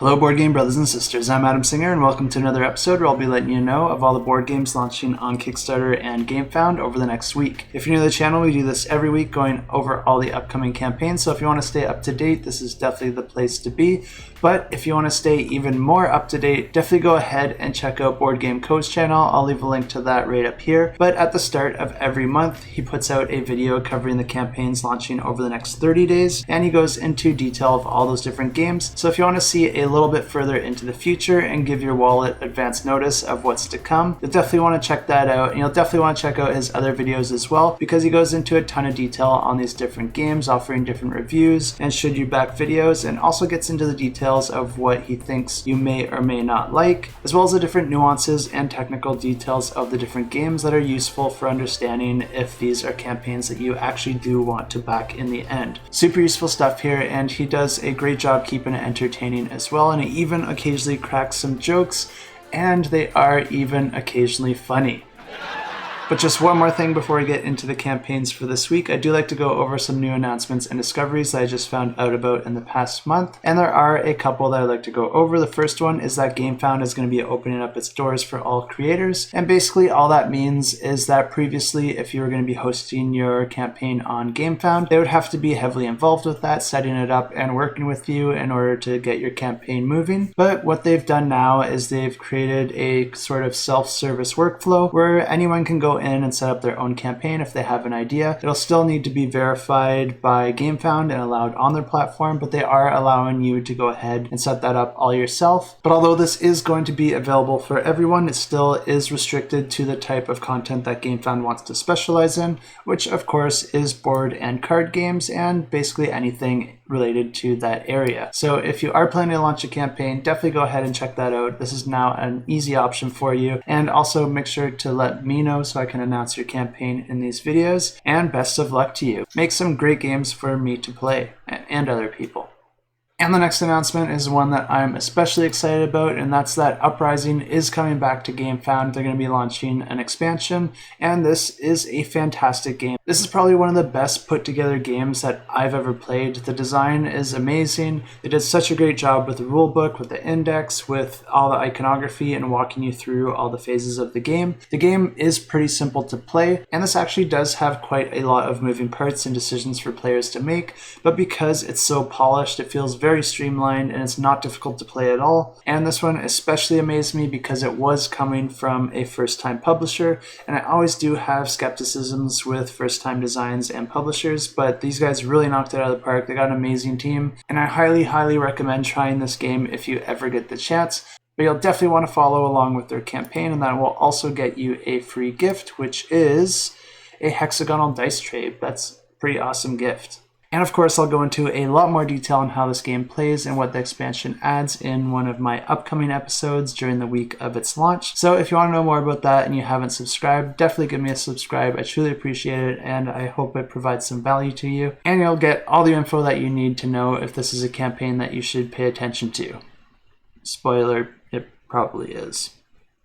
Hello board game brothers and sisters, I'm Adam Singer and welcome to another episode where I'll be letting you know of all the board games launching on Kickstarter and Gamefound over the next week. If you're new to the channel, we do this every week going over all the upcoming campaigns, so if you want to stay up to date, this is definitely the place to be. But if you want to stay even more up to date, definitely go ahead and check out Board Game Co's channel. I'll leave a link to that right up here. But at the start of every month, he puts out a video covering the campaigns launching over the next 30 days, and he goes into detail of all those different games. So if you want to see a little bit further into the future and give your wallet advance notice of what's to come, you'll definitely want to check that out, and you'll definitely want to check out his other videos as well, because he goes into a ton of detail on these different games, offering different reviews and should you back videos, and also gets into the details of what he thinks you may or may not like, as well as the different nuances and technical details of the different games that are useful for understanding if these are campaigns that you actually do want to back in the end. Super useful stuff here, and he does a great job keeping it entertaining as well, and he even occasionally cracks some jokes, and they are even occasionally funny. But just one more thing before we get into the campaigns for this week, I do like to go over some new announcements and discoveries that I just found out about in the past month, and there are a couple that I'd like to go over. The first one is that Gamefound is going to be opening up its doors for all creators, and basically all that means is that previously if you were going to be hosting your campaign on Gamefound, they would have to be heavily involved with that, setting it up and working with you in order to get your campaign moving. But what they've done now is they've created a sort of self-service workflow where anyone can go in and set up their own campaign if they have an idea. It'll still need to be verified by Gamefound and allowed on their platform, but they are allowing you to go ahead and set that up all yourself. But although this is going to be available for everyone, it still is restricted to the type of content that Gamefound wants to specialize in, which of course is board and card games and basically anything related to that area. So if you are planning to launch a campaign, definitely go ahead and check that out. This is now an easy option for you, and also make sure to let me know so I can announce your campaign in these videos, and best of luck to you. Make some great games for me to play and other people. And the next announcement is one that I'm especially excited about, and that's that Uprising is coming back to Gamefound. They're going to be launching an expansion, and this is a fantastic game. This is probably one of the best put together games that I've ever played. The design is amazing. They did such a great job with the rulebook, with the index, with all the iconography, and walking you through all the phases of the game. The game is pretty simple to play, and this actually does have quite a lot of moving parts and decisions for players to make, but because it's so polished, it feels very streamlined and it's not difficult to play at all. And this one especially amazed me because it was coming from a first-time publisher, and I always do have skepticisms with first-time designs and publishers, but these guys really knocked it out of the park. They got an amazing team, and I highly recommend trying this game if you ever get the chance. But you'll definitely want to follow along with their campaign, and that will also get you a free gift, which is a hexagonal dice tray. That's a pretty awesome gift. And of course, I'll go into a lot more detail on how this game plays and what the expansion adds in one of my upcoming episodes during the week of its launch. So if you want to know more about that and you haven't subscribed, definitely give me a subscribe. I truly appreciate it, and I hope it provides some value to you. And you'll get all the info that you need to know if this is a campaign that you should pay attention to. Spoiler, it probably is.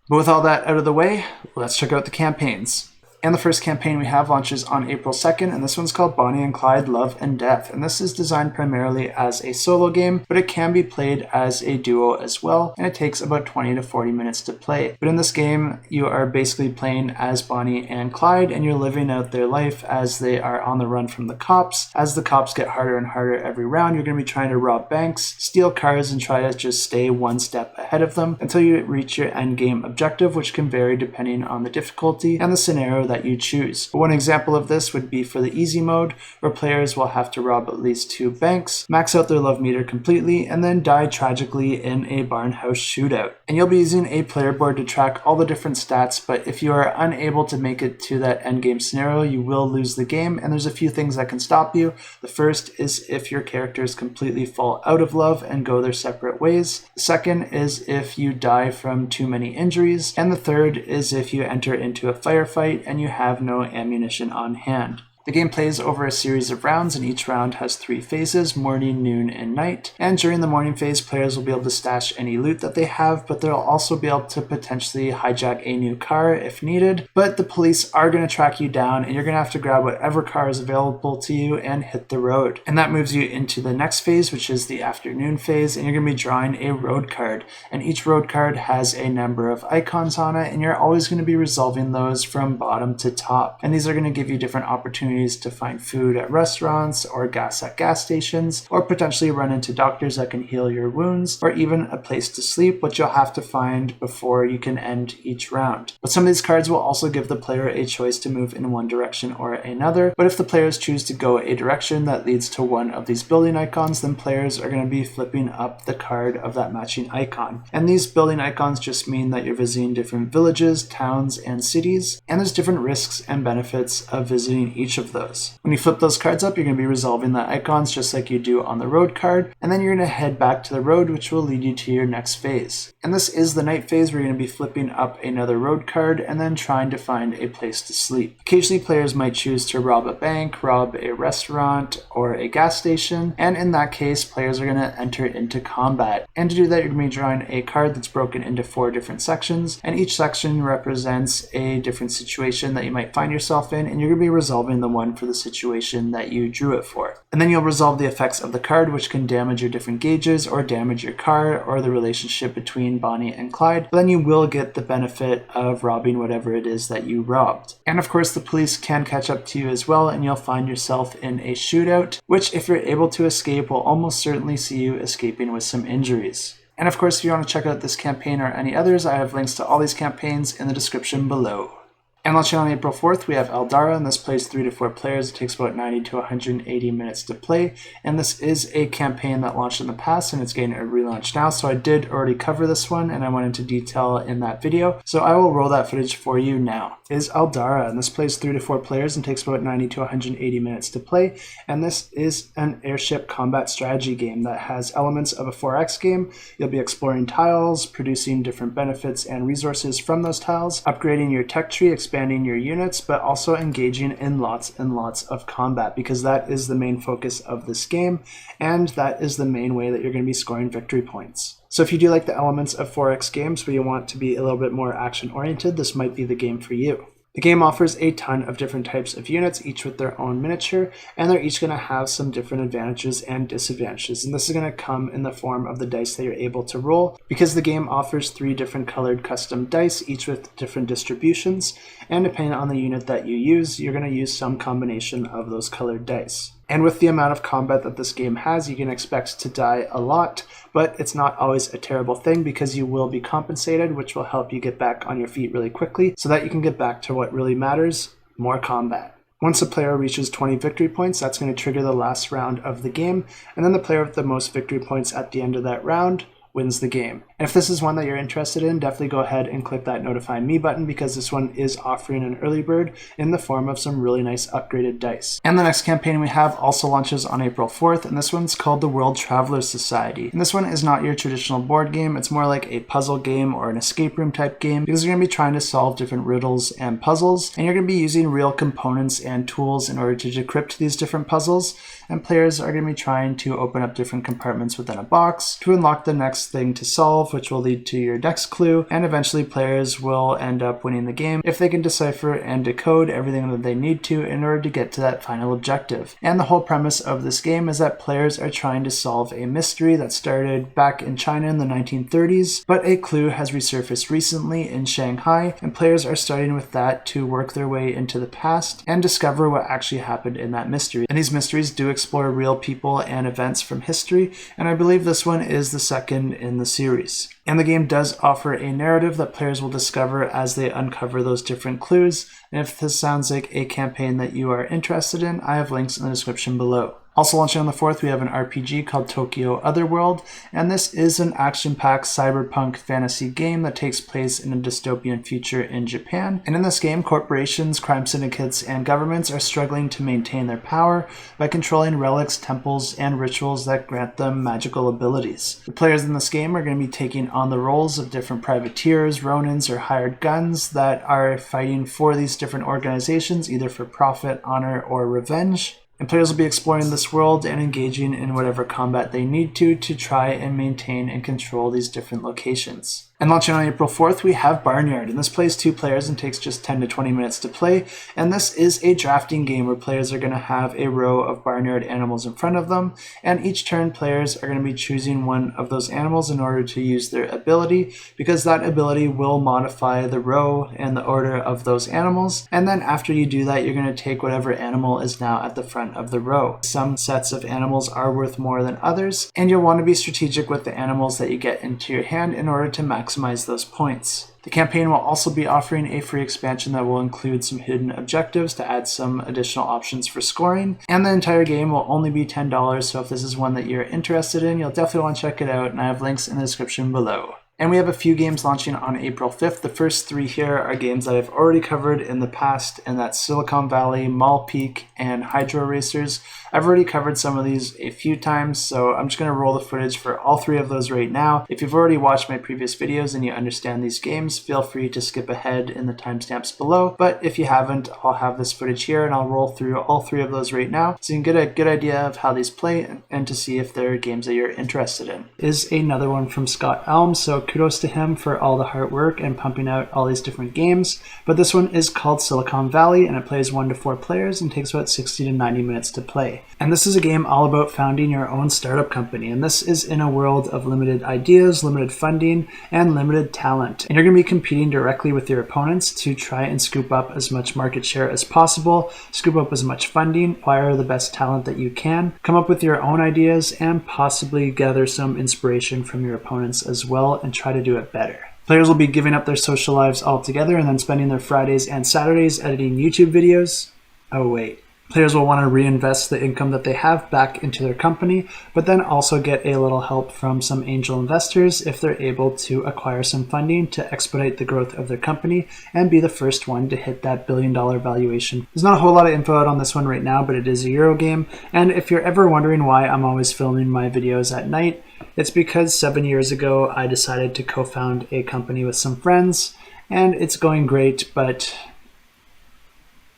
But with all that out of the way, let's check out the campaigns. And the first campaign we have launches on April 2nd, and this one's called Bonnie and Clyde, Love and Death. And this is designed primarily as a solo game, but it can be played as a duo as well, and it takes about 20 to 40 minutes to play. But in this game, you are basically playing as Bonnie and Clyde, and you're living out their life as they are on the run from the cops. As the cops get harder and harder every round, you're going to be trying to rob banks, steal cars, and try to just stay one step ahead of them until you reach your end game objective, which can vary depending on the difficulty and the scenario that you choose. One example of this would be for the easy mode, where players will have to rob at least 2 banks, max out their love meter completely, and then die tragically in a barn house shootout. And you'll be using a player board to track all the different stats, but if you are unable to make it to that endgame scenario, you will lose the game, and there's a few things that can stop you. The first is if your characters completely fall out of love and go their separate ways. The second is if you die from too many injuries, and the third is if you enter into a firefight and you have no ammunition on hand. The game plays over a series of rounds, and each round has 3 phases: morning, noon, and night. And during the morning phase, players will be able to stash any loot that they have, but they'll also be able to potentially hijack a new car if needed. But the police are going to track you down, and you're going to have to grab whatever car is available to you and hit the road. And that moves you into the next phase, which is the afternoon phase, and you're going to be drawing a road card. And each road card has a number of icons on it, and you're always going to be resolving those from bottom to top. And these are going to give you different opportunities to find food at restaurants, or gas at gas stations, or potentially run into doctors that can heal your wounds, or even a place to sleep, which you'll have to find before you can end each round. But some of these cards will also give the player a choice to move in one direction or another. But if the players choose to go a direction that leads to one of these building icons, then players are going to be flipping up the card of that matching icon. And these building icons just mean that you're visiting different villages, towns, and cities, and there's different risks and benefits of visiting each of those. When you flip those cards up, you're going to be resolving the icons just like you do on the road card, and then you're going to head back to the road, which will lead you to your next phase. And this is the night phase, where you're going to be flipping up another road card and then trying to find a place to sleep. Occasionally players might choose to rob a bank, rob a restaurant, or a gas station, and in that case players are going to enter into combat. And to do that, you're going to be drawing a card that's broken into 4 different sections, and each section represents a different situation that you might find yourself in, and you're going to be resolving the one for the situation that you drew it for. And then you'll resolve the effects of the card, which can damage your different gauges or damage your car or the relationship between Bonnie and Clyde. But then you will get the benefit of robbing whatever it is that you robbed. And of course the police can catch up to you as well, and you'll find yourself in a shootout, which if you're able to escape will almost certainly see you escaping with some injuries. And of course, if you want to check out this campaign or any others, I have links to all these campaigns in the description below. And launching on April 4th, we have Aldarra, and this plays 3 to 4 players. It takes about 90 to 180 minutes to play, and this is a campaign that launched in the past, and it's getting a relaunch now, so I did already cover this one, and I went into detail in that video, so I will roll that footage for you now. It is Aldarra, and this plays 3 to 4 players and takes about 90 to 180 minutes to play, and this is an airship combat strategy game that has elements of a 4X game. You'll be exploring tiles, producing different benefits and resources from those tiles, upgrading your tech tree, expanding your units, but also engaging in lots and lots of combat, because that is the main focus of this game, and that is the main way that you're going to be scoring victory points. So if you do like the elements of 4X games where you want to be a little bit more action oriented, this might be the game for you. The game offers a ton of different types of units, each with their own miniature, and they're each going to have some different advantages and disadvantages. And this is going to come in the form of the dice that you're able to roll, because the game offers 3 different colored custom dice, each with different distributions, and depending on the unit that you use, you're going to use some combination of those colored dice. And with the amount of combat that this game has, you can expect to die a lot, but it's not always a terrible thing, because you will be compensated, which will help you get back on your feet really quickly so that you can get back to what really matters: more combat. Once a player reaches 20 victory points, that's going to trigger the last round of the game, and then the player with the most victory points at the end of that round wins the game. And if this is one that you're interested in, definitely go ahead and click that notify me button, because this one is offering an early bird in the form of some really nice upgraded dice. And the next campaign we have also launches on April 4th, and this one's called the World Travelers Society. And this one is not your traditional board game, it's more like a puzzle game or an escape room type game, because you're going to be trying to solve different riddles and puzzles, and you're going to be using real components and tools in order to decrypt these different puzzles, and players are going to be trying to open up different compartments within a box to unlock the next thing to solve, which will lead to your next clue, and eventually players will end up winning the game if they can decipher and decode everything that they need to in order to get to that final objective. And the whole premise of this game is that players are trying to solve a mystery that started back in China in the 1930s, but a clue has resurfaced recently in Shanghai, and players are starting with that to work their way into the past and discover what actually happened in that mystery. And these mysteries do explore real people and events from history, and I believe this one is the second in the series. And the game does offer a narrative that players will discover as they uncover those different clues, and if this sounds like a campaign that you are interested in, I have links in the description below. Also launching on the 4th, we have an RPG called Tokyo Otherworld, and this is an action-packed cyberpunk fantasy game that takes place in a dystopian future in Japan. And in this game, corporations, crime syndicates, and governments are struggling to maintain their power by controlling relics, temples, and rituals that grant them magical abilities. The players in this game are going to be taking on the roles of different privateers, ronins, or hired guns that are fighting for these different organizations, either for profit, honor, or revenge. And players will be exploring this world and engaging in whatever combat they need to try and maintain and control these different locations. And launching on April 4th, we have Barnyard, and this plays 2 players and takes just 10 to 20 minutes to play. And this is a drafting game where players are going to have a row of barnyard animals in front of them, and each turn players are going to be choosing one of those animals in order to use their ability, because that ability will modify the row and the order of those animals. And then after you do that, you're going to take whatever animal is now at the front of the row. Some sets of animals are worth more than others, and you'll want to be strategic with the animals that you get into your hand in order to maximize those points. The campaign will also be offering a free expansion that will include some hidden objectives to add some additional options for scoring, and the entire game will only be $10, so if this is one that you're interested in, you'll definitely want to check it out, and I have links in the description below. And we have a few games launching on April 5th. The first 3 here are games that I've already covered in the past, and that's Silicon Valley, Maul Peak, and Hydroracers. I've already covered some of these a few times, so I'm just going to roll the footage for all 3 of those right now. If you've already watched my previous videos and you understand these games, feel free to skip ahead in the timestamps below. But if you haven't, I'll have this footage here and I'll roll through all 3 of those right now so you can get a good idea of how these play and to see if they're games that you're interested in. Is another one from Scott Elm, so kudos to him for all the hard work and pumping out all these different games. But this one is called Silicon Valley, and it plays 1 to 4 players and takes about 60 to 90 minutes to play. And this is a game all about founding your own startup company, and this is in a world of limited ideas, limited funding, and limited talent. And you're going to be competing directly with your opponents to try and scoop up as much market share as possible, scoop up as much funding, acquire the best talent that you can, come up with your own ideas, and possibly gather some inspiration from your opponents as well and try to do it better. Players will be giving up their social lives altogether and then spending their Fridays and Saturdays editing YouTube videos. Oh wait. Players will want to reinvest the income that they have back into their company, but then also get a little help from some angel investors if they're able to acquire some funding to expedite the growth of their company and be the first one to hit that $1 billion valuation. There's not a whole lot of info out on this one right now, but it is a Euro game, and if you're ever wondering why I'm always filming my videos at night, it's because 7 years ago I decided to co-found a company with some friends, and it's going great, but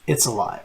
it's a lot.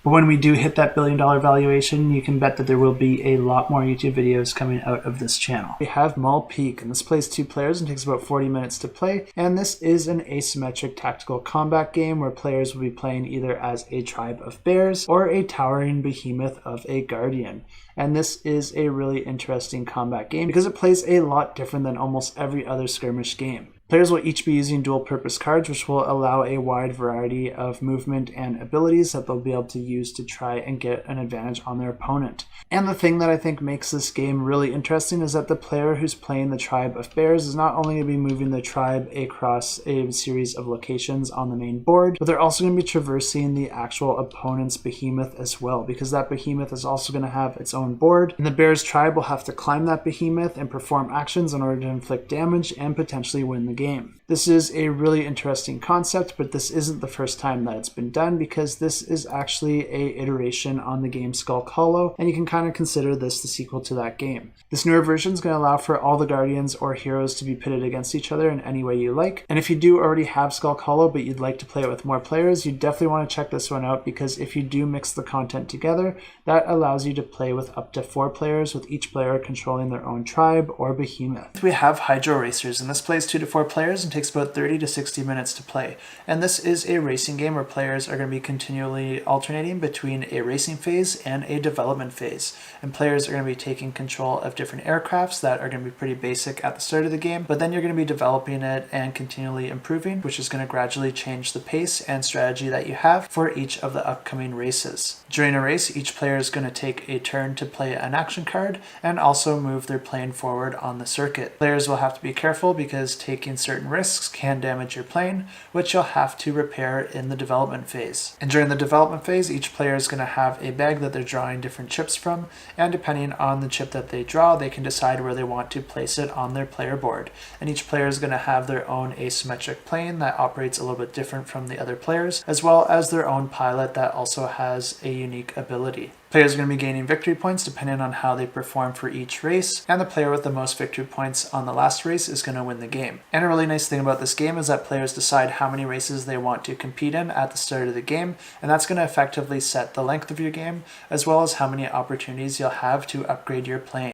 But when we do hit that $1 billion valuation, you can bet that there will be a lot more YouTube videos coming out of this channel. We have Maul Peak, and this plays 2 players and takes about 40 minutes to play. And this is an asymmetric tactical combat game where players will be playing either as a tribe of bears or a towering behemoth of a guardian. And this is a really interesting combat game because it plays a lot different than almost every other skirmish game. Players will each be using dual-purpose cards, which will allow a wide variety of movement and abilities that they'll be able to use to try and get an advantage on their opponent. And the thing that I think makes this game really interesting is that the player who's playing the tribe of bears is not only going to be moving the tribe across a series of locations on the main board, but they're also going to be traversing the actual opponent's behemoth as well, because that behemoth is also going to have its own board, and the bears tribe will have to climb that behemoth and perform actions in order to inflict damage and potentially win the game. This is a really interesting concept, but this isn't the first time that it's been done because this is actually a iteration on the game Skull Hollow, and you can kind of consider this the sequel to that game. This newer version is going to allow for all the guardians or heroes to be pitted against each other in any way you like. And if you do already have Skull Hollow but you'd like to play it with more players, you definitely want to check this one out because if you do mix the content together, that allows you to play with up to 4 players, with each player controlling their own tribe or behemoth. We have Hydroracers, and this plays 2 to 4 players and takes about 30 to 60 minutes to play. And this is a racing game where players are going to be continually alternating between a racing phase and a development phase. And players are going to be taking control of different aircrafts that are going to be pretty basic at the start of the game, but then you're going to be developing it and continually improving, which is going to gradually change the pace and strategy that you have for each of the upcoming races. During a race, each player is going to take a turn to play an action card and also move their plane forward on the circuit. Players will have to be careful because taking certain risks can damage your plane, which you'll have to repair in the development phase. And during the development phase, each player is going to have a bag that they're drawing different chips from, and depending on the chip that they draw, they can decide where they want to place it on their player board. And each player is going to have their own asymmetric plane that operates a little bit different from the other players, as well as their own pilot that also has a unique ability. Players are going to be gaining victory points depending on how they perform for each race, and the player with the most victory points on the last race is going to win the game. And a really nice thing about this game is that players decide how many races they want to compete in at the start of the game, and that's going to effectively set the length of your game, as well as how many opportunities you'll have to upgrade your plane.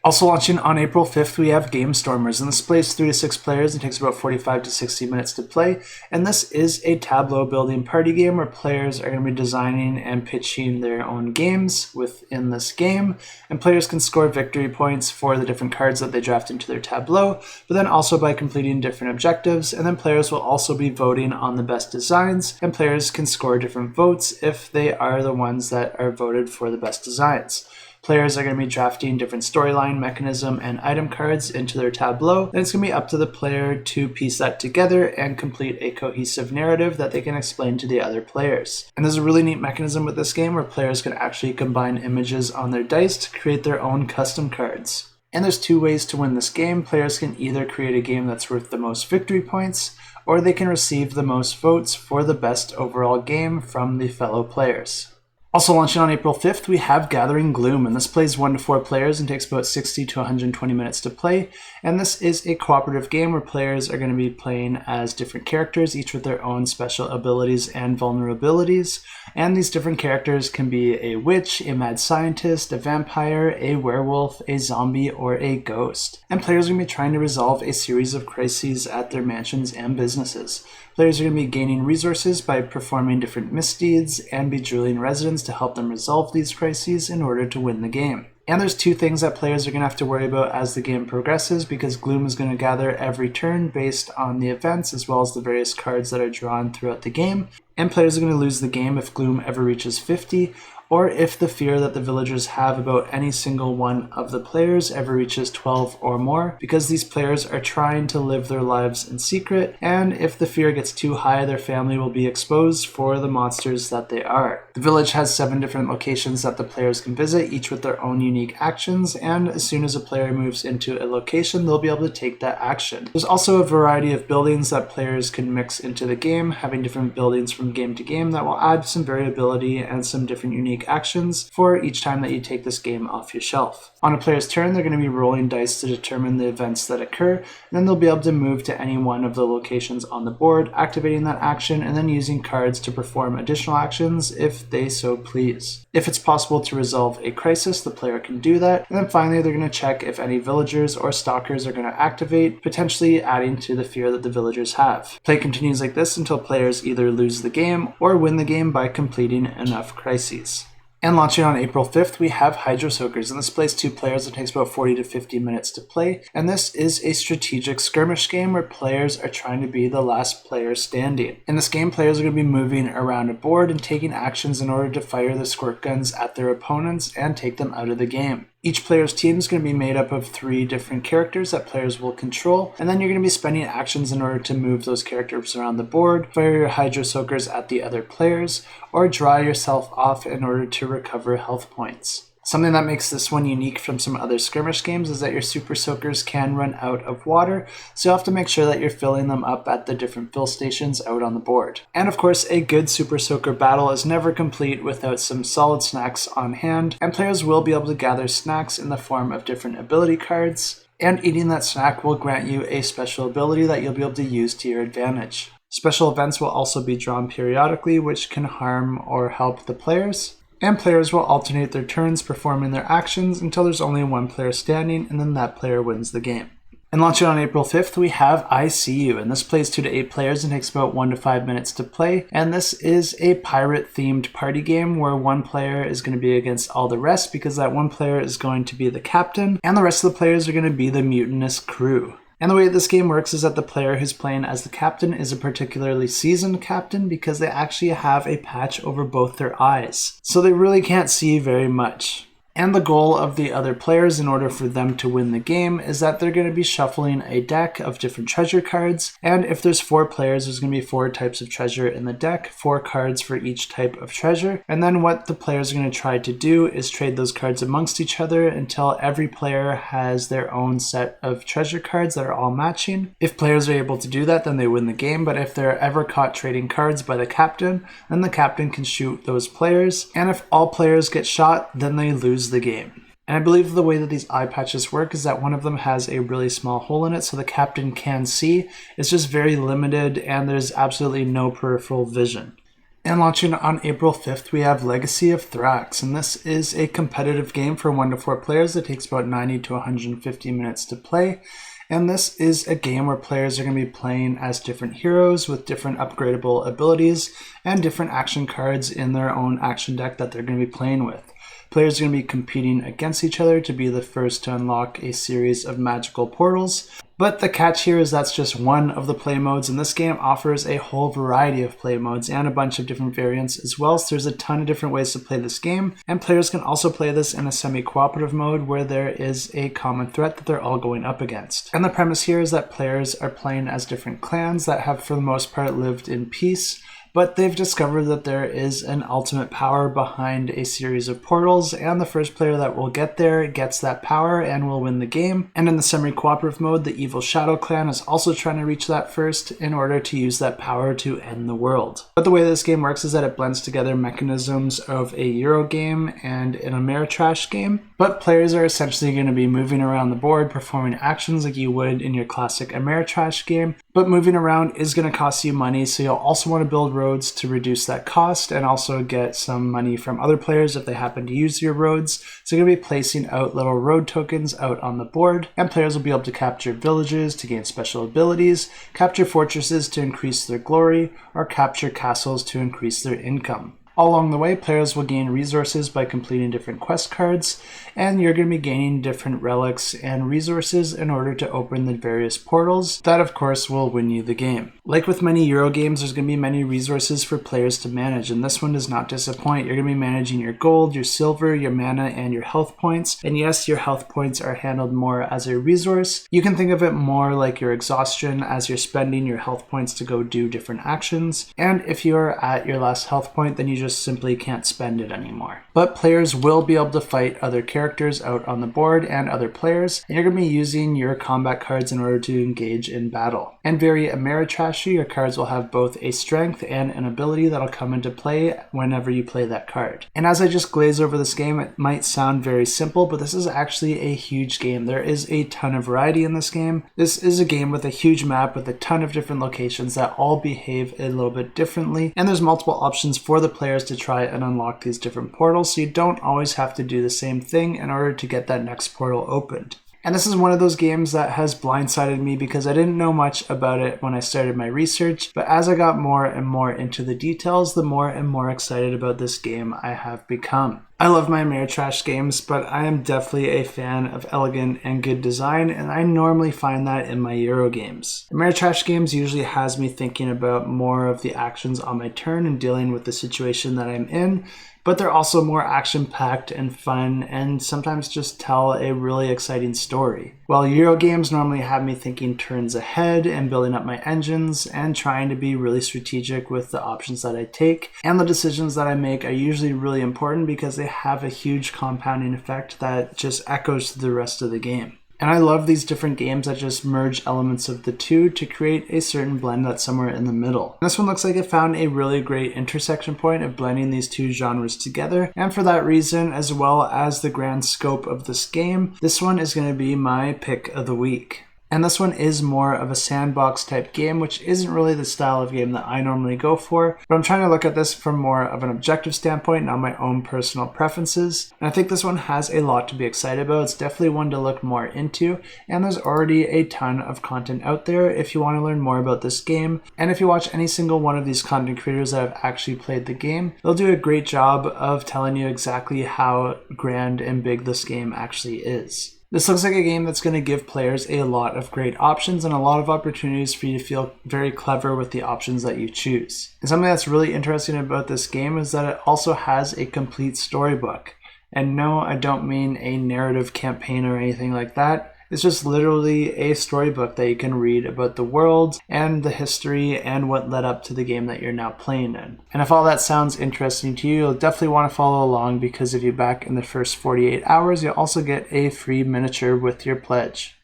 Also launching on April 5th, we have Gamestormers, and this plays 3 to 6 players and takes about 45 to 60 minutes to play. And this is a tableau building party game where players are going to be designing and pitching their own games within this game. And players can score victory points for the different cards that they draft into their tableau, but then also by completing different objectives. And then players will also be voting on the best designs, and players can score different votes if they are the ones that are voted for the best designs. Players are going to be drafting different storyline, mechanism, and item cards into their tableau, and it's going to be up to the player to piece that together and complete a cohesive narrative that they can explain to the other players. And there's a really neat mechanism with this game where players can actually combine images on their dice to create their own custom cards. And there's 2 ways to win this game. Players can either create a game that's worth the most victory points, or they can receive the most votes for the best overall game from the fellow players. Also launching on April 5th, we have Gathering Gloom, and this plays 1 to 4 players and takes about 60 to 120 minutes to play. And this is a cooperative game where players are going to be playing as different characters, each with their own special abilities and vulnerabilities. And these different characters can be a witch, a mad scientist, a vampire, a werewolf, a zombie, or a ghost. And players are going to be trying to resolve a series of crises at their mansions and businesses. Players are going to be gaining resources by performing different misdeeds and bejeweling residents to help them resolve these crises in order to win the game. And there's 2 things that players are going to have to worry about as the game progresses, because Gloom is going to gather every turn based on the events as well as the various cards that are drawn throughout the game. And players are going to lose the game if Gloom ever reaches 50, or if the fear that the villagers have about any single one of the players ever reaches 12 or more, because these players are trying to live their lives in secret, and if the fear gets too high, their family will be exposed for the monsters that they are. The village has 7 different locations that the players can visit, each with their own unique actions, and as soon as a player moves into a location, they'll be able to take that action. There's also a variety of buildings that players can mix into the game, having different buildings from game to game that will add some variability and some different unique actions for each time that you take this game off your shelf. On a player's turn, they're going to be rolling dice to determine the events that occur, and then they'll be able to move to any one of the locations on the board, activating that action, and then using cards to perform additional actions if they so please. If it's possible to resolve a crisis, the player can do that, and then finally they're going to check if any villagers or stalkers are going to activate, potentially adding to the fear that the villagers have. Play continues like this until players either lose the game or win the game by completing enough crises. And launching on April 5th, we have Hydroracers, and this plays 2 players. It takes about 40 to 50 minutes to play. And this is a strategic skirmish game where players are trying to be the last player standing. In this game, players are going to be moving around a board and taking actions in order to fire the squirt guns at their opponents and take them out of the game. Each player's team is going to be made up of 3 different characters that players will control, and then you're going to be spending actions in order to move those characters around the board, fire your Hydro Soakers at the other players, or draw yourself off in order to recover health points. Something that makes this one unique from some other skirmish games is that your Super Soakers can run out of water, so you have to make sure that you're filling them up at the different fill stations out on the board. And of course, a good Super Soaker battle is never complete without some solid snacks on hand, and players will be able to gather snacks in the form of different ability cards, and eating that snack will grant you a special ability that you'll be able to use to your advantage. Special events will also be drawn periodically, which can harm or help the players. And players will alternate their turns performing their actions until there's only 1 player standing, and then that player wins the game. And launching on April 5th, we have I See You, and this plays 2 to 8 players and takes about 1 to 5 minutes to play. And this is a pirate-themed party game where 1 player is going to be against all the rest, because that 1 player is going to be the captain, and the rest of the players are going to be the mutinous crew. And the way this game works is that the player who's playing as the captain is a particularly seasoned captain, because they actually have a patch over both their eyes, so they really can't see very much. And the goal of the other players in order for them to win the game is that they're going to be shuffling a deck of different treasure cards. And if there's 4 players, there's going to be 4 types of treasure in the deck, 4 cards for each type of treasure. And then what the players are going to try to do is trade those cards amongst each other until every player has their own set of treasure cards that are all matching. If players are able to do that, then they win the game. But if they're ever caught trading cards by the captain, then the captain can shoot those players. And if all players get shot, then they lose the game. And I believe the way that these eye patches work is that one of them has a really small hole in it so the captain can see. It's just very limited and there's absolutely no peripheral vision. And launching on April 5th, we have Legacy of Thracks, and this is a competitive game for 1 to 4 players that takes about 90 to 150 minutes to play. And this is a game where players are going to be playing as different heroes with different upgradable abilities and different action cards in their own action deck that they're going to be playing with. Players are going to be competing against each other to be the first to unlock a series of magical portals. But the catch here is that's just one of the play modes, and this game offers a whole variety of play modes and a bunch of different variants as well, so there's a ton of different ways to play this game. And players can also play this in a semi-cooperative mode where there is a common threat that they're all going up against. And the premise here is that players are playing as different clans that have for the most part lived in peace, but they've discovered that there is an ultimate power behind a series of portals, and the first player that will get there gets that power and will win the game. And in the semi-cooperative mode, the Evil Shadow Clan is also trying to reach that first in order to use that power to end the world. But the way this game works is that it blends together mechanisms of a Euro game and an Ameritrash game, but players are essentially going to be moving around the board, performing actions like you would in your classic Ameritrash game, but moving around is going to cost you money, so you'll also want to build roads to reduce that cost and also get some money from other players if they happen to use your roads. So you're going to be placing out little road tokens out on the board, and players will be able to capture villages to gain special abilities, capture fortresses to increase their glory, or capture castles to increase their income. All along the way, players will gain resources by completing different quest cards, and you're going to be gaining different relics and resources in order to open the various portals. That, of course, will win you the game. Like with many Euro games, there's going to be many resources for players to manage, and this one does not disappoint. You're going to be managing your gold, your silver, your mana, and your health points. And yes, your health points are handled more as a resource. You can think of it more like your exhaustion, as you're spending your health points to go do different actions. And if you're at your last health point, then you just simply can't spend it anymore. But players will be able to fight other characters out on the board and other players, and you're going to be using your combat cards in order to engage in battle. And very Ameritrashy, your cards will have both a strength and an ability that'll come into play whenever you play that card. And as I just glaze over this game, it might sound very simple, but this is actually a huge game. There is a ton of variety in this game. This is a game with a huge map with a ton of different locations that all behave a little bit differently, and there's multiple options for the players to try and unlock these different portals, so you don't always have to do the same thing in order to get that next portal opened. And this is one of those games that has blindsided me because I didn't know much about it when I started my research, but as I got more and more into the details, the more and more excited about this game I have become. I love my Ameritrash games, but I am definitely a fan of elegant and good design, and I normally find that in my Euro games. Ameritrash games usually has me thinking about more of the actions on my turn and dealing with the situation that I'm in, but they're also more action-packed and fun and sometimes just tell a really exciting story. While Euro games normally have me thinking turns ahead and building up my engines and trying to be really strategic with the options that I take, and the decisions that I make are usually really important because they have a huge compounding effect that just echoes through the rest of the game. And I love these different games that just merge elements of the two to create a certain blend that's somewhere in the middle. This one looks like it found a really great intersection point of blending these two genres together, and for that reason, as well as the grand scope of this game, this one is going to be my pick of the week. And this one is more of a sandbox type game, which isn't really the style of game that I normally go for, but I'm trying to look at this from more of an objective standpoint, not my own personal preferences. And I think this one has a lot to be excited about. It's definitely one to look more into, and there's already a ton of content out there if you want to learn more about this game. And if you watch any single one of these content creators that have actually played the game, they'll do a great job of telling you exactly how grand and big this game actually is. This looks like a game that's going to give players a lot of great options and a lot of opportunities for you to feel very clever with the options that you choose. And something that's really interesting about this game is that it also has a complete storybook. And no, I don't mean a narrative campaign or anything like that. It's just literally a storybook that you can read about the world and the history and what led up to the game that you're now playing in. And if all that sounds interesting to you, you'll definitely want to follow along, because if you back in the first 48 hours, you'll also get a free miniature with your pledge.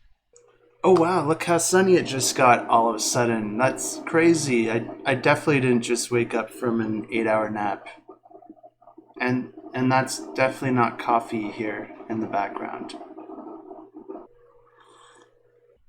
Oh wow, look how sunny it just got all of a sudden. That's crazy. I definitely didn't just wake up from an 8-hour nap. And that's definitely not coffee here in the background.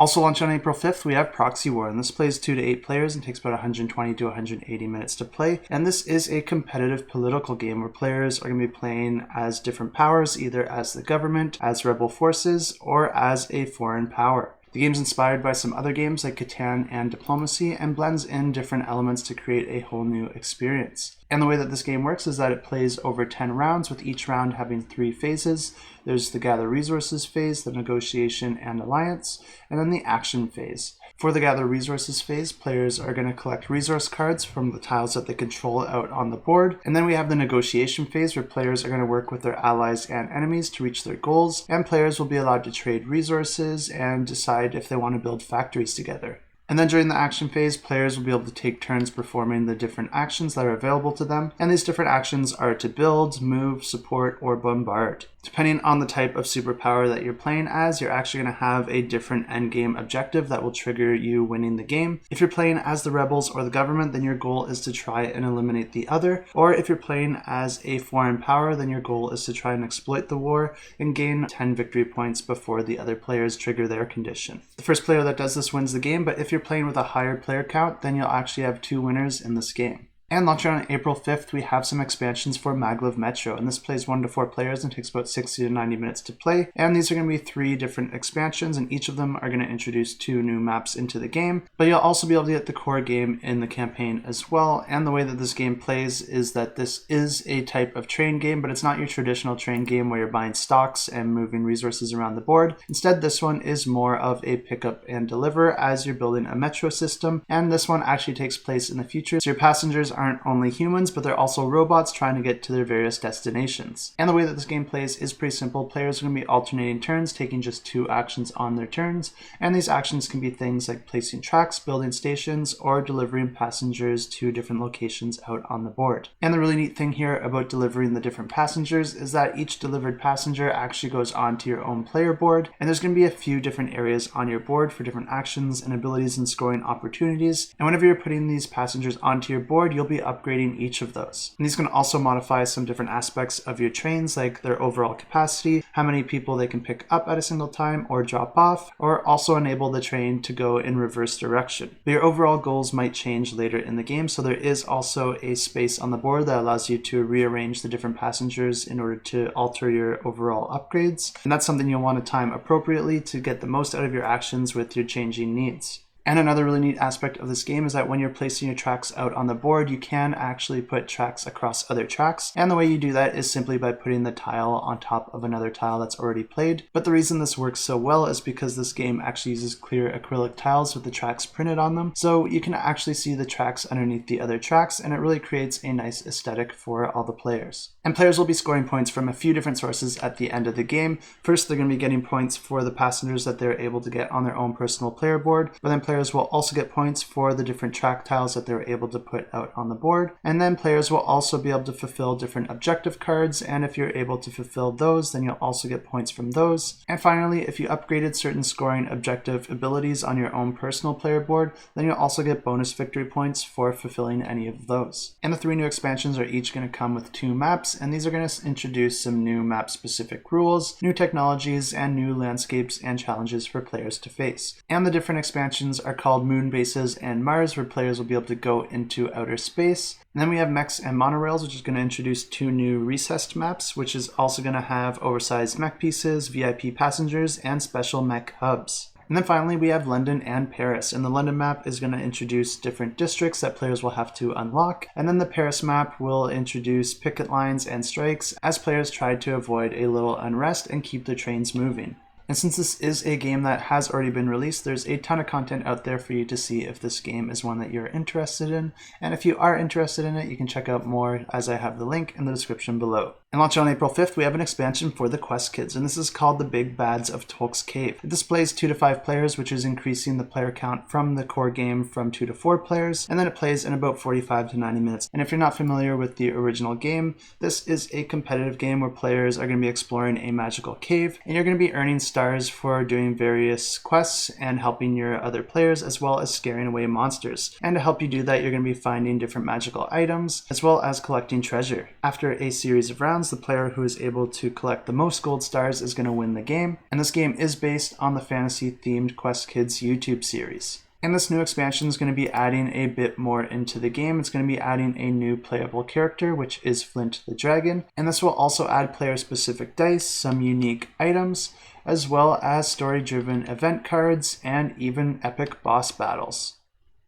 Also launched on April 5th, we have Proxy War, and this plays 2 to 8 players and takes about 120 to 180 minutes to play. And this is a competitive political game where players are going to be playing as different powers, either as the government, as rebel forces, or as a foreign power. The game's inspired by some other games like Catan and Diplomacy, and blends in different elements to create a whole new experience. And the way that this game works is that it plays over 10 rounds, with each round having 3 phases. There's the Gather Resources phase, the Negotiation and Alliance, and then the Action phase. For the Gather Resources phase, players are going to collect resource cards from the tiles that they control out on the board. And then we have the Negotiation phase, where players are going to work with their allies and enemies to reach their goals, and players will be allowed to trade resources and decide if they want to build factories together. And then during the action phase, players will be able to take turns performing the different actions that are available to them. And these different actions are to build, move, support, or bombard. Depending on the type of superpower that you're playing as, you're actually going to have a different endgame objective that will trigger you winning the game. If you're playing as the rebels or the government, then your goal is to try and eliminate the other. Or if you're playing as a foreign power, then your goal is to try and exploit the war and gain 10 victory points before the other players trigger their condition. The first player that does this wins the game, but if you're playing with a higher player count, then you'll actually have 2 winners in this game. And launching on April 5th, we have some expansions for Maglev Metro, and this plays 1 to 4 players and takes about 60 to 90 minutes to play. And these are going to be 3 different expansions, and each of them are going to introduce 2 new maps into the game. But you'll also be able to get the core game in the campaign as well. And the way that this game plays is that this is a type of train game, but it's not your traditional train game where you're buying stocks and moving resources around the board. Instead, this one is more of a pick up and deliver as you're building a metro system. And this one actually takes place in the future, so your passengers aren't only humans, but they're also robots trying to get to their various destinations. And the way that this game plays is pretty simple. Players are going to be alternating turns, taking just 2 actions on their turns, and these actions can be things like placing tracks, building stations, or delivering passengers to different locations out on the board. And the really neat thing here about delivering the different passengers is that each delivered passenger actually goes onto your own player board, and there's going to be a few different areas on your board for different actions and abilities and scoring opportunities. And whenever you're putting these passengers onto your board, you'll be upgrading each of those. And these can also modify some different aspects of your trains, like their overall capacity, how many people they can pick up at a single time or drop off, or also enable the train to go in reverse direction. But your overall goals might change later in the game, so there is also a space on the board that allows you to rearrange the different passengers in order to alter your overall upgrades. And that's something you'll want to time appropriately to get the most out of your actions with your changing needs. And another really neat aspect of this game is that when you're placing your tracks out on the board, you can actually put tracks across other tracks. And the way you do that is simply by putting the tile on top of another tile that's already played. But the reason this works so well is because this game actually uses clear acrylic tiles with the tracks printed on them. So you can actually see the tracks underneath the other tracks, and it really creates a nice aesthetic for all the players. And players will be scoring points from a few different sources at the end of the game. First, they're going to be getting points for the passengers that they're able to get on their own personal player board, but then players will also get points for the different track tiles that they're able to put out on the board. And then players will also be able to fulfill different objective cards, and if you're able to fulfill those, then you'll also get points from those. And finally, if you upgraded certain scoring objective abilities on your own personal player board, then you'll also get bonus victory points for fulfilling any of those. And the 3 new expansions are each going to come with 2 maps, and these are going to introduce some new map-specific rules, new technologies, and new landscapes and challenges for players to face. And the different expansions are called Moon Bases and Mars, where players will be able to go into outer space. And then we have Mechs and Monorails, which is going to introduce 2 new recessed maps, which is also going to have oversized mech pieces, VIP passengers, and special mech hubs. And then finally, we have London and Paris. And the London map is going to introduce different districts that players will have to unlock. And then the Paris map will introduce picket lines and strikes as players try to avoid a little unrest and keep the trains moving. And since this is a game that has already been released, there's a ton of content out there for you to see if this game is one that you're interested in. And if you are interested in it, you can check out more as I have the link in the description below. And launching on April 5th, we have an expansion for the Quest Kids, and this is called The Big Bads of Tolk's Cave. It displays 2 to 5 players, which is increasing the player count from the core game from 2 to 4 players, and then it plays in about 45 to 90 minutes. And if you're not familiar with the original game, this is a competitive game where players are going to be exploring a magical cave, and you're going to be earning stars for doing various quests and helping your other players, as well as scaring away monsters. And to help you do that, you're going to be finding different magical items, as well as collecting treasure. After a series of rounds, the player who is able to collect the most gold stars is going to win the game. And this game is based on the fantasy-themed Quest Kids YouTube series. And this new expansion is going to be adding a bit more into the game. It's going to be adding a new playable character, which is Flint the Dragon. And this will also add player-specific dice, some unique items, as well as story-driven event cards, and even epic boss battles.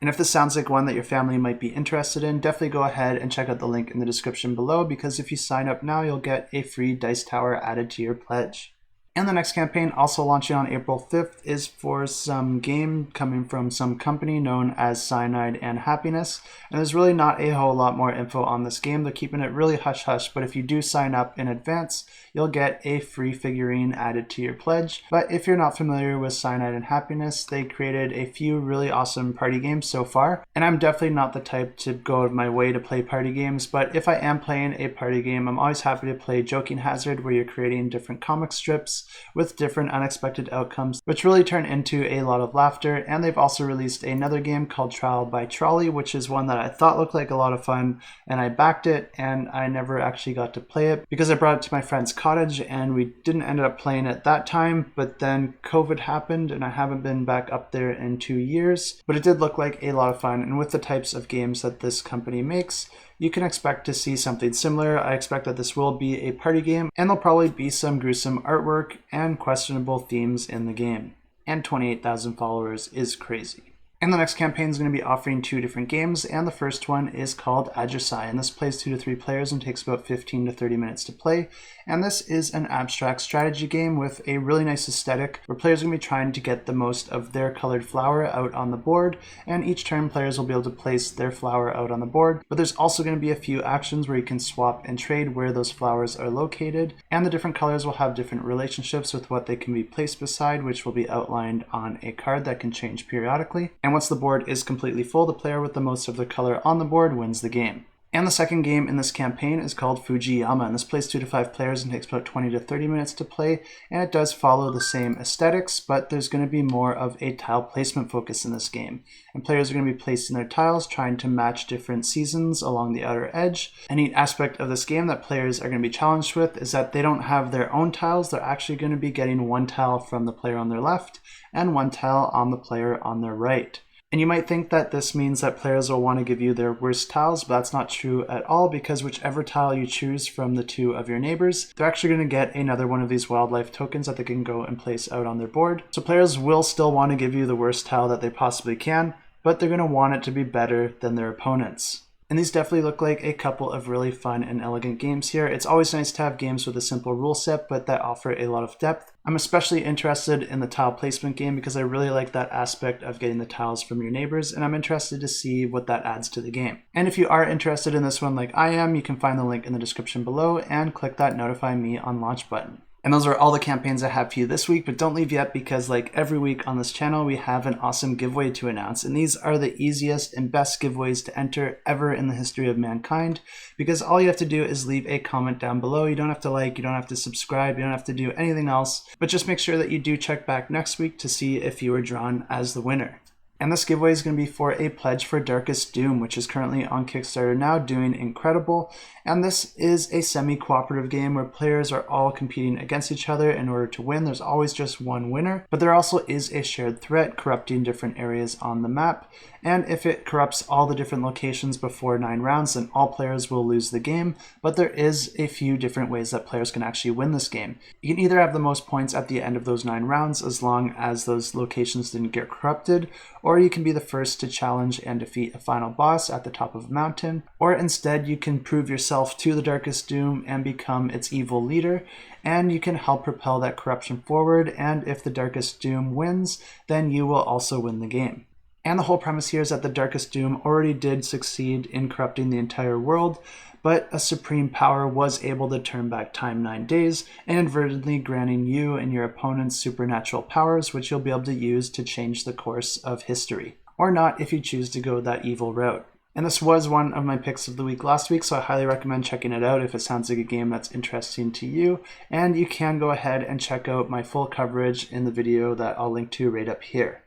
And if this sounds like one that your family might be interested in, definitely go ahead and check out the link in the description below, because if you sign up now, you'll get a free dice tower added to your pledge. And the next campaign, also launching on April 5th, is for some game coming from some company known as Cyanide and Happiness. And there's really not a whole lot more info on this game. They're keeping it really hush-hush, but if you do sign up in advance, you'll get a free figurine added to your pledge. But if you're not familiar with Cyanide and Happiness, they created a few really awesome party games so far. And I'm definitely not the type to go out of my way to play party games, but if I am playing a party game, I'm always happy to play Joking Hazard, where you're creating different comic strips with different unexpected outcomes, which really turn into a lot of laughter. And they've also released another game called Trial by Trolley, which is one that I thought looked like a lot of fun, and I backed it, and I never actually got to play it because I brought it to my friend's cottage and we didn't end up playing it that time. But then COVID happened and I haven't been back up there in 2 years, but it did look like a lot of fun. And with the types of games that this company makes, you can expect to see something similar. I expect that this will be a party game, and there'll probably be some gruesome artwork and questionable themes in the game. And 28,000 followers is crazy. And the next campaign is going to be offering 2 different games, and the first one is called Ajisai, and this plays 2 to 3 players and takes about 15 to 30 minutes to play. And this is an abstract strategy game with a really nice aesthetic, where players are going to be trying to get the most of their colored flower out on the board, and each turn players will be able to place their flower out on the board. But there's also going to be a few actions where you can swap and trade where those flowers are located, and the different colors will have different relationships with what they can be placed beside, which will be outlined on a card that can change periodically. And once the board is completely full, the player with the most of the color on the board wins the game. And the second game in this campaign is called Fujiyama, and this plays 2 to 5 players and takes about 20 to 30 minutes to play, and it does follow the same aesthetics, but there's going to be more of a tile placement focus in this game. And players are going to be placing their tiles, trying to match different seasons along the outer edge. A neat aspect of this game that players are going to be challenged with is that they don't have their own tiles. They're actually going to be getting 1 tile from the player on their left and 1 tile on the player on their right. And you might think that this means that players will want to give you their worst tiles, but that's not true at all, because whichever tile you choose from the 2 of your neighbors, they're actually going to get another one of these wildlife tokens that they can go and place out on their board. So players will still want to give you the worst tile that they possibly can, but they're going to want it to be better than their opponents. And these definitely look like a couple of really fun and elegant games here. It's always nice to have games with a simple rule set, but that offer a lot of depth. I'm especially interested in the tile placement game because I really like that aspect of getting the tiles from your neighbors, and I'm interested to see what that adds to the game. And if you are interested in this one like I am, you can find the link in the description below and click that notify me on launch button. And those are all the campaigns I have for you this week, but don't leave yet, because like every week on this channel, we have an awesome giveaway to announce. And these are the easiest and best giveaways to enter ever in the history of mankind, because all you have to do is leave a comment down below. You don't have to like, you don't have to subscribe, you don't have to do anything else, but just make sure that you do check back next week to see if you were drawn as the winner. And this giveaway is going to be for a pledge for Darkest Doom, which is currently on Kickstarter now, doing incredible. And this is a semi-cooperative game where players are all competing against each other in order to win. There's always just one winner, but there also is a shared threat corrupting different areas on the map. And if it corrupts all the different locations before 9 rounds, then all players will lose the game. But there is a few different ways that players can actually win this game. You can either have the most points at the end of those 9 rounds, as long as those locations didn't get corrupted, or or you can be the first to challenge and defeat a final boss at the top of a mountain, or instead you can prove yourself to the Darkest Doom and become its evil leader, and you can help propel that corruption forward, and if the Darkest Doom wins, then you will also win the game. And the whole premise here is that the Darkest Doom already did succeed in corrupting the entire world, but a supreme power was able to turn back time 9 days, inadvertently granting you and your opponents supernatural powers, which you'll be able to use to change the course of history. Or not if you choose to go that evil route. And this was one of my picks of the week last week, so I highly recommend checking it out if it sounds like a game that's interesting to you. And you can go ahead and check out my full coverage in the video that I'll link to right up here.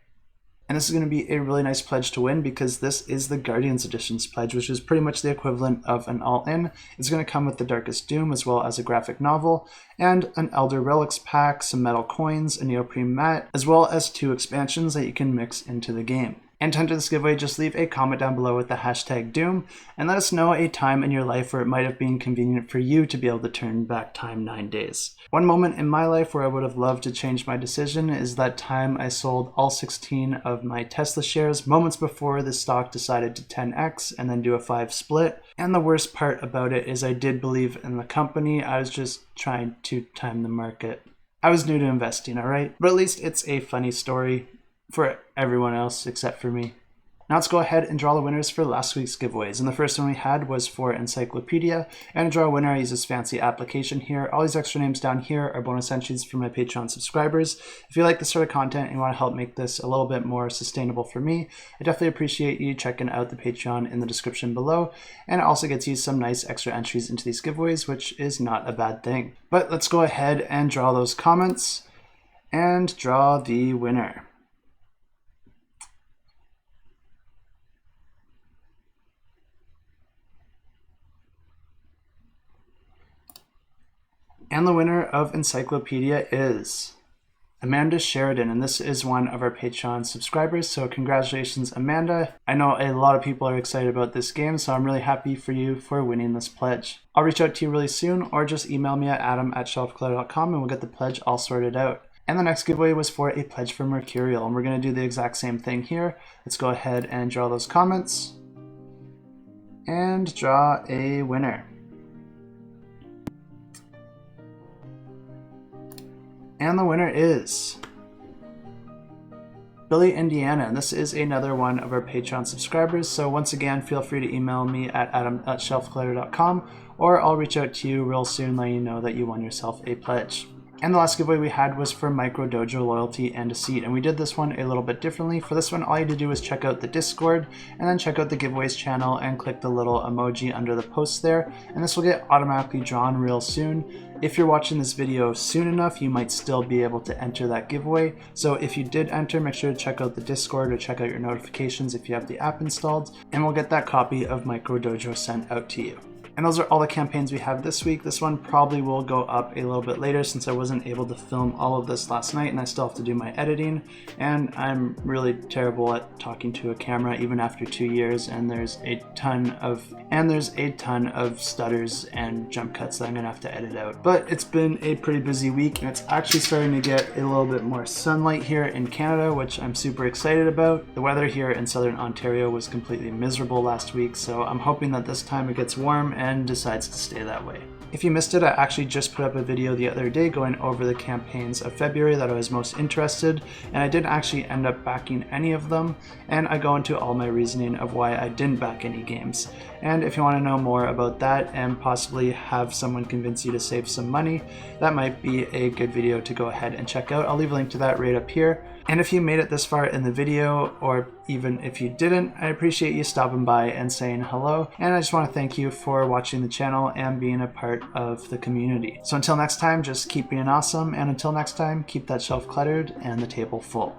And this is going to be a really nice pledge to win because this is the Guardians Editions pledge, which is pretty much the equivalent of an all-in. It's going to come with the Darkest Doom as well as a graphic novel, and an Elder Relics pack, some metal coins, a neoprene mat, as well as 2 expansions that you can mix into the game. And to enter this giveaway, just leave a comment down below with the hashtag Doom and let us know a time in your life where it might have been convenient for you to be able to turn back time 9 days. One moment in my life where I would have loved to change my decision is that time I sold all 16 of my Tesla shares moments before the stock decided to 10x and then do a 5 split. And the worst part about it is I did believe in the company, I was just trying to time the market. I was new to investing, alright? But at least it's a funny story for everyone else except for me. Now let's go ahead and draw the winners for last week's giveaways. And the first one we had was for Encyclopedia. And to draw a winner, I use this fancy application here. All these extra names down here are bonus entries for my Patreon subscribers. If you like this sort of content and you want to help make this a little bit more sustainable for me, I definitely appreciate you checking out the Patreon in the description below. And it also gets you some nice extra entries into these giveaways, which is not a bad thing. But let's go ahead and draw those comments and draw the winner. And the winner of Encyclopedia is Amanda Sheridan, and this is one of our Patreon subscribers, so congratulations, Amanda. I know a lot of people are excited about this game, so I'm really happy for you for winning this pledge. I'll reach out to you really soon, or just email me at adam@shelfclutter.com and we'll get the pledge all sorted out. And the next giveaway was for a pledge for Mercurial, and we're going to do the exact same thing here. Let's go ahead and draw those comments and draw a winner. And the winner is Billy Indiana, and this is another one of our Patreon subscribers, so once again feel free to email me at adam@shelfclutter.com or I'll reach out to you real soon letting you know that you won yourself a pledge. And the last giveaway we had was for Micro Dojo Loyalty and Deceit, and we did this one a little bit differently. For this one, all you had to do was check out the Discord and then check out the giveaways channel and click the little emoji under the post there, and this will get automatically drawn real soon. If you're watching this video soon enough, you might still be able to enter that giveaway. So if you did enter, make sure to check out the Discord or check out your notifications if you have the app installed, and we'll get that copy of Micro Dojo sent out to you. And those are all the campaigns we have this week. This one probably will go up a little bit later since I wasn't able to film all of this last night and I still have to do my editing. And I'm really terrible at talking to a camera even after 2 years, and there's a ton of stutters and jump cuts that I'm gonna have to edit out. But it's been a pretty busy week and it's actually starting to get a little bit more sunlight here in Canada, which I'm super excited about. The weather here in southern Ontario was completely miserable last week, so I'm hoping that this time it gets warm and decides to stay that way. If you missed it, I actually just put up a video the other day going over the campaigns of February that I was most interested, and I didn't actually end up backing any of them, and I go into all my reasoning of why I didn't back any games. And if you want to know more about that and possibly have someone convince you to save some money, that might be a good video to go ahead and check out. I'll leave a link to that right up here. And if you made it this far in the video, or even if you didn't, I appreciate you stopping by and saying hello. And I just want to thank you for watching the channel and being a part of the community. So until next time, just keep being awesome. And until next time, keep that shelf cluttered and the table full.